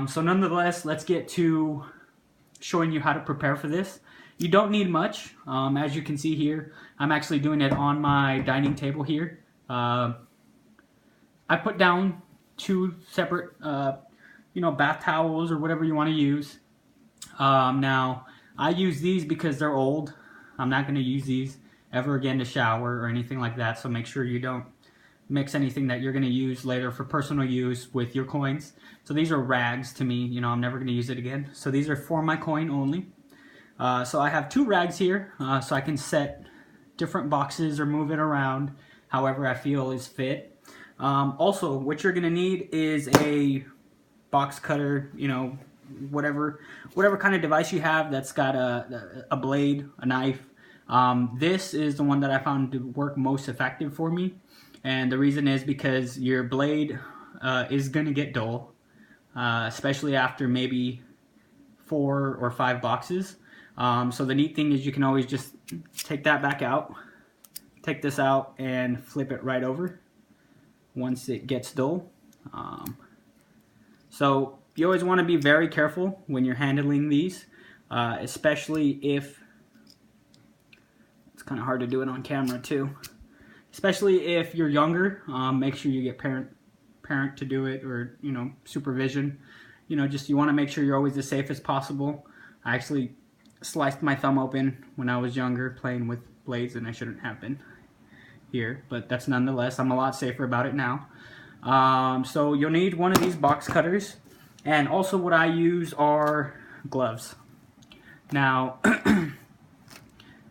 So nonetheless, let's get to showing you how to prepare for this. You don't need much. As you can see here, I'm actually doing it on my dining table here. I put down two separate, bath towels or whatever you want to use. Now, I use these because they're old. I'm not going to use these ever again to shower or anything like that, so make sure you don't mix anything that you're going to use later for personal use with your coins. So these are rags to me, I'm never going to use it again. So these are for my coin only. So I have two rags here, so I can set different boxes or move it around however I feel is fit. Also, what you're going to need is a box cutter, whatever kind of device you have that's got a blade, a knife. This is the one that I found to work most effective for me. And the reason is because your blade is going to get dull, especially after maybe 4 or 5 boxes. So the neat thing is you can always just take that back out, take this out, and flip it right over once it gets dull. So you always want to be very careful when you're handling these, especially if, it's kind of hard to do it on camera too. Especially if you're younger, make sure you get parent to do it, or supervision. You want to make sure you're always as safe as possible. I actually sliced my thumb open when I was younger playing with blades, and I shouldn't have been here, but that's nonetheless, I'm a lot safer about it now. So you'll need one of these box cutters, and also what I use are gloves. Now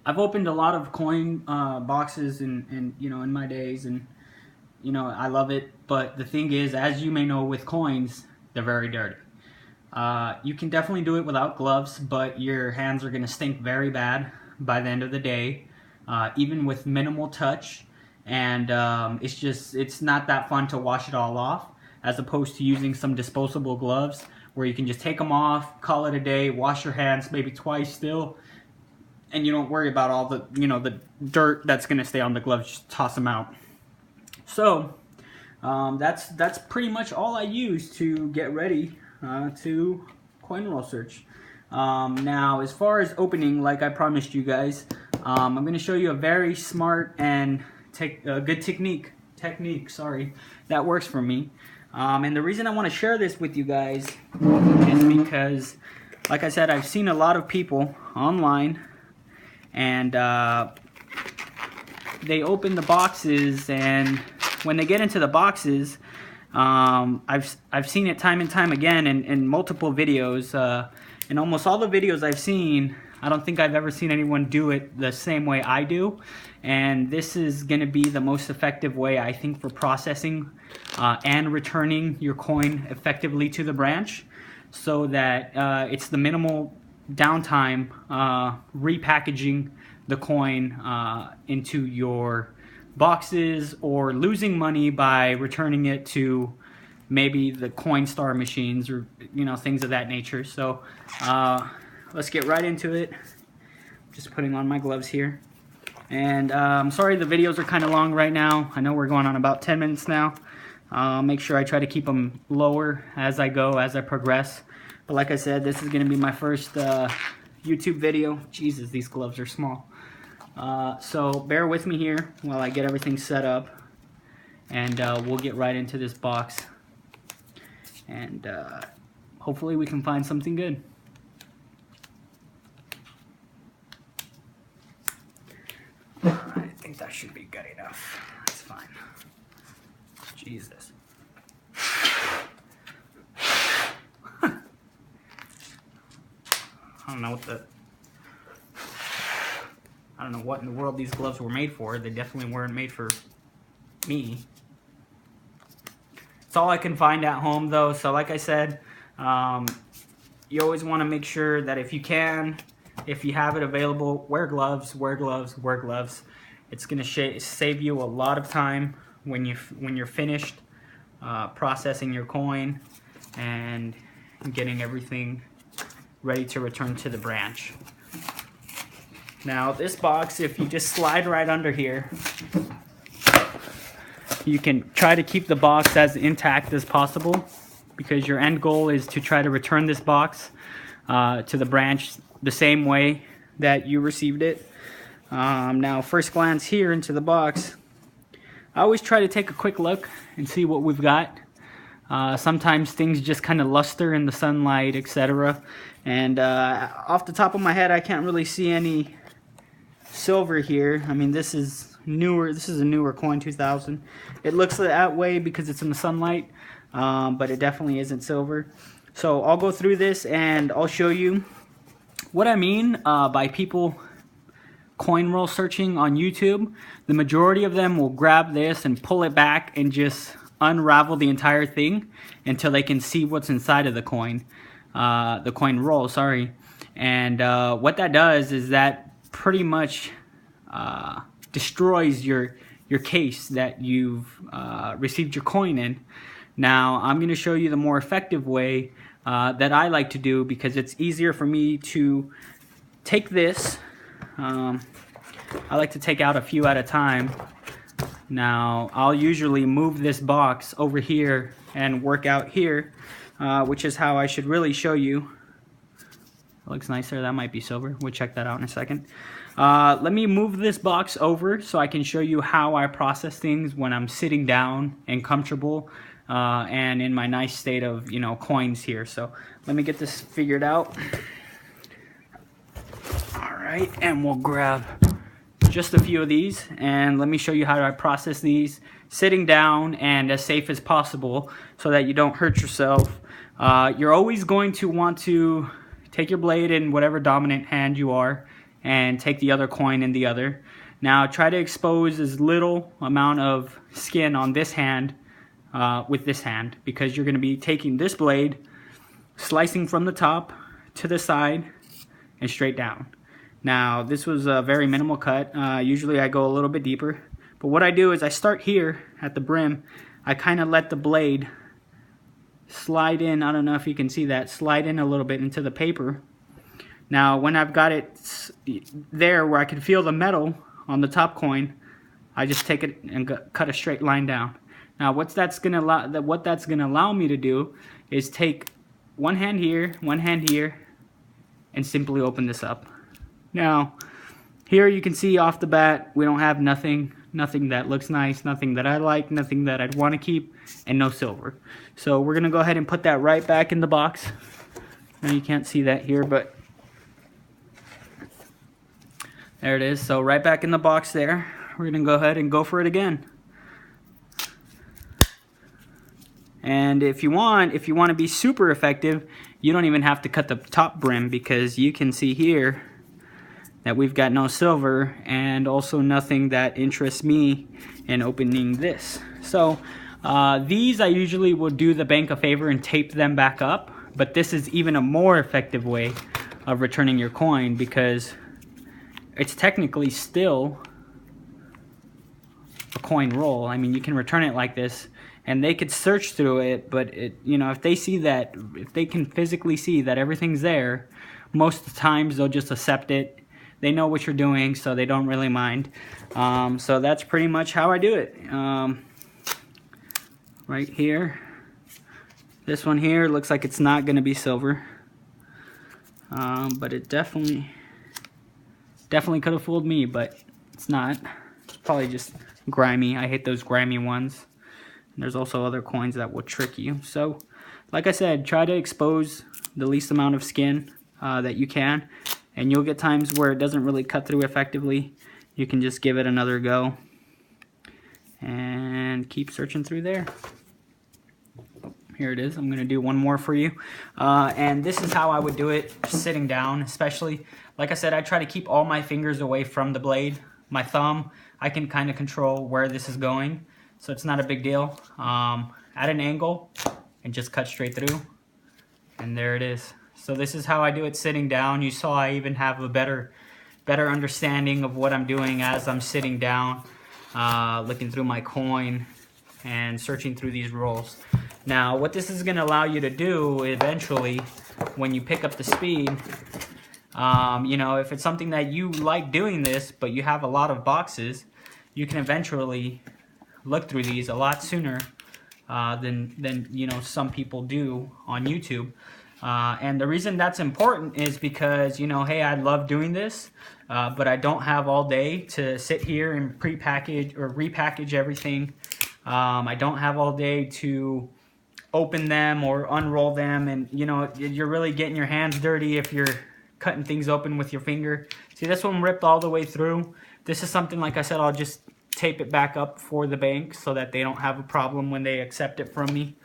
I've opened a lot of coin boxes in my days, and I love it. But the thing is, as you may know, with coins, they're very dirty. You can definitely do it without gloves, but your hands are going to stink very bad by the end of the day, even with minimal touch. And it's not that fun to wash it all off, as opposed to using some disposable gloves where you can just take them off, call it a day, wash your hands maybe twice still, and you don't worry about all the the dirt that's going to stay on the gloves. Just toss them out. So that's pretty much all I use to get ready to coin roll search. Now, as far as opening, like I promised you guys, I'm going to show you a very smart and good technique that works for me. And the reason I want to share this with you guys is because, like I said, I've seen a lot of people online, and they open the boxes, and when they get into the boxes, I've seen it time and time again in multiple videos. In almost all the videos I've seen, I don't think I've ever seen anyone do it the same way I do. And this is going to be the most effective way, I think, for processing and returning your coin effectively to the branch, so that it's the minimal downtime repackaging the coin into your boxes, or losing money by returning it to maybe the Coinstar machines, or things of that nature. So let's get right into it. Just putting on my gloves here, and I'm sorry the videos are kind of long right now. I know we're going on about 10 minutes now. Make sure I try to keep them lower as I go, as I progress. But like I said, this is going to be my first YouTube video. Jesus, these gloves are small. So bear with me here while I get everything set up, and we'll get right into this box, and hopefully we can find something good. I think that should be good enough. That's fine. Jesus. I don't know what in the world these gloves were made for. They definitely weren't made for me. It's all I can find at home, though. So like I said, you always want to make sure that if you have it available, wear gloves, wear gloves, wear gloves. It's going to save you a lot of time when you're finished processing your coin and getting everything ready to return to the branch. Now this box, if you just slide right under here, you can try to keep the box as intact as possible. because your end goal is to try to return this box to the branch the same way that you received it. Now, first glance here into the box, I always try to take a quick look and see what we've got. Sometimes things just kind of luster in the sunlight, etc. And off the top of my head, I can't really see any silver here. I mean, this is newer. This is a newer coin, 2000. It looks that way because it's in the sunlight, but it definitely isn't silver. So I'll go through this and I'll show you what I mean by people coin roll searching on YouTube. The majority of them will grab this and pull it back and just unravel the entire thing until they can see what's inside of the coin roll, sorry. And what that does is that pretty much destroys your case that you've received your coin in. Now I'm going to show you the more effective way that I like to do, because it's easier for me to take this. I like to take out a few at a time. Now I'll usually move this box over here and work out here, which is how I should really show you. It looks nicer. That might be silver. We'll check that out in a second. Let me move this box over so I can show you how I process things when I'm sitting down and comfortable and in my nice state of, you know, coins here. So let me get this figured out. All right, and we'll grab just a few of these, and let me show you how I process these sitting down and as safe as possible so that you don't hurt yourself. You're always going to want to take your blade in whatever dominant hand you are and take the other coin in the other. Now try to expose as little amount of skin on this hand with this hand, because you're going to be taking this blade, slicing from the top to the side and straight down. Now this was a very minimal cut. Usually I go a little bit deeper, but what I do is I start here at the brim. I kind of let the blade slide in. I don't know if you can see that, slide in a little bit into the paper. Now when I've got it there where I can feel the metal on the top coin, I just take it and cut a straight line down. Now what that's gonna allow me to do is take one hand here, and simply open this up. Now, here you can see off the bat, we don't have nothing that looks nice, nothing that I like, nothing that I'd want to keep, and no silver. So we're going to go ahead and put that right back in the box. Now you can't see that here, but there it is. So right back in the box there. We're going to go ahead and go for it again. And if you want to be super effective, you don't even have to cut the top brim, because you can see here that we've got no silver and also nothing that interests me in opening this. So these I usually will do the bank a favor and tape them back up, but this is even a more effective way of returning your coin, because it's technically still a coin roll. I mean, you can return it like this and they could search through it, but it, you know, if they see that, if they can physically see that everything's there, most of the times they'll just accept it. They know what you're doing, so they don't really mind. So that's pretty much how I do it. Right here, this one here looks like it's not going to be silver, but it definitely could have fooled me, but it's not. It's probably just grimy. I hate those grimy ones. And there's also other coins that will trick you. So, like I said, try to expose the least amount of skin that you can. And you'll get times where it doesn't really cut through effectively. You can just give it another go and keep searching through there. Here it is. I'm going to do one more for you. And this is how I would do it sitting down, especially. Like I said, I try to keep all my fingers away from the blade. My thumb, I can kind of control where this is going, so it's not a big deal. At an angle and just cut straight through. And there it is. So this is how I do it sitting down. You saw I even have a better understanding of what I'm doing as I'm sitting down, looking through my coin and searching through these rolls. Now, what this is going to allow you to do eventually, when you pick up the speed, you know, if it's something that you like doing this, but you have a lot of boxes, you can eventually look through these a lot sooner than you know, some people do on YouTube. And the reason that's important is because, you know, hey, I love doing this, but I don't have all day to sit here and pre-package or repackage everything. I don't have all day to open them or unroll them, and you know, you're really getting your hands dirty if you're cutting things open with your finger. See, this one ripped all the way through. This is something, like I said, I'll just tape it back up for the bank so that they don't have a problem when they accept it from me.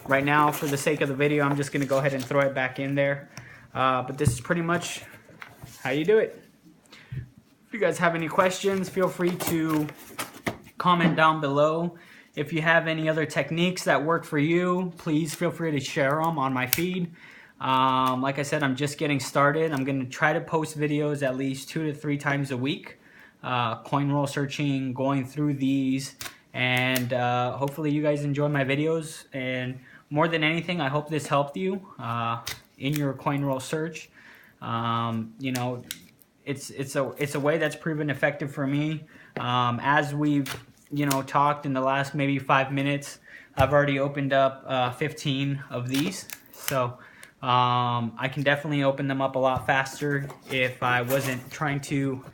Right now, for the sake of the video, I'm just gonna go ahead and throw it back in there. But this is pretty much how you do it. If you guys have any questions, feel free to comment down below. If you have any other techniques that work for you, please feel free to share them on my feed. Like I said, I'm just getting started. I'm going to try to post videos at least 2 to 3 times a week, coin roll searching, going through these, and hopefully you guys enjoy my videos. And more than anything, I hope this helped you in your coin roll search. You know, it's a way that's proven effective for me. As we've, you know, talked in the last maybe 5 minutes, I've already opened up 15 of these. So I can definitely open them up a lot faster if I wasn't trying to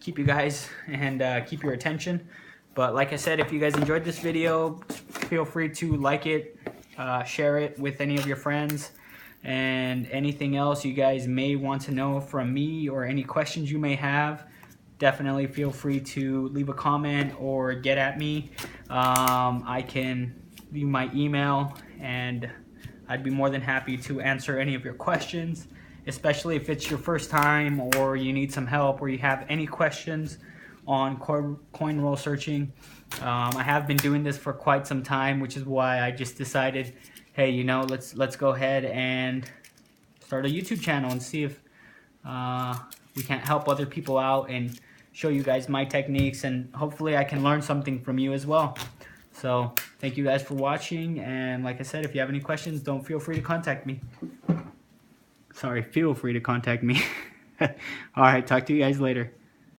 keep you guys and keep your attention. But like I said, if you guys enjoyed this video, feel free to like it, share it with any of your friends, and anything else you guys may want to know from me or any questions you may have, definitely feel free to leave a comment or get at me. I can leave my email, and I'd be more than happy to answer any of your questions, especially if it's your first time or you need some help or you have any questions on coin roll searching. I have been doing this for quite some time, which is why I just decided, hey, you know, let's go ahead and start a YouTube channel and see if we can't help other people out and show you guys my techniques, and hopefully I can learn something from you as well. So thank you guys for watching, and like I said, if you have any questions, don't feel free to contact me. Sorry, feel free to contact me. All right, talk to you guys later.